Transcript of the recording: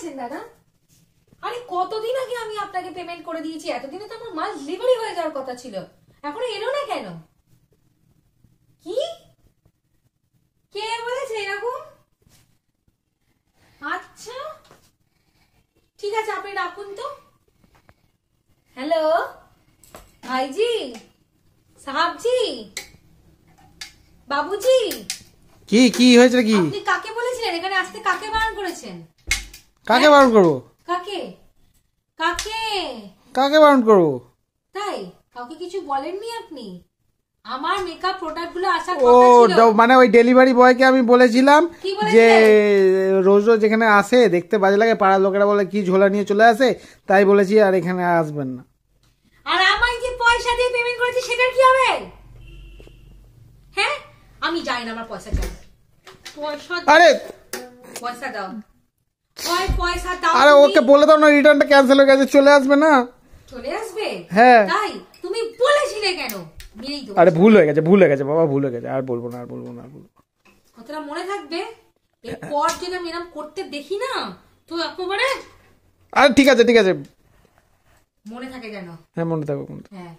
বলছেন দাদা? আরে কতদিন আগে আমি আপনাকে পেমেন্ট করে দিয়েছি, এতদিনে তো আমার মাল ডেলিভারি হয়ে যাওয়ার কথা ছিল, এখনো এলো না কেন? কি কে বলেছে এরকম? আচ্ছা ঠিক আছে, আপনি রাখুন তো। হ্যালো ভাইজি, সাহাবজি, বাবুজি। কি কি হয়েছে কি? আপনি কাকে বলেছিলেন এখানে আসতে? কাকে বারণ করেছেন? কাকে বারণ করবো? কাকে কাকে কাকে বারণ করবো? তাই কাউকে কিছু বলেননি আপনি? আমার মেকআপ প্রোডাক্ট গুলো আসার ও কথা ছিল। মানে ওই ডেলিভারি বয়কে আমি বলেছিলাম কি যে বলেছিলেন? রোজ রোজ এখানে আসে দেখতে বাজে লাগে, পাড়ার লোকেরা বলে কি ঝোলা নিয়ে চলে আসে, তাই বলেছি আর এখানে আসবেন না। আর আমায় যে পয়সা দিয়ে পেমেন্ট করেছে সেটার কি হবে? হ্যাঁ আমি জানি না, আমার পয়সা চাই। আরে পয়সা দাও, ওই পয়সা দাও। আরে ওকে বলে দাও না রিটার্নটা ক্যান্সেল হয়ে গেছে, চলে আসবে না? চলে আসবে? হ্যাঁ। তাই তুমি বলেছিলে কেন? মেরেই দেবো। আরে ভুল হয়ে গেছে বাবা, ভুল হয়ে গেছে, আর বলবো না। কতটা মনে থাকবে? এরপর যদি আমি এরকম করতে দেখি না তো একেবারে। আরে ঠিক আছে মনে থাকে যেন। হ্যাঁ মনে থাকবে। হ্যাঁ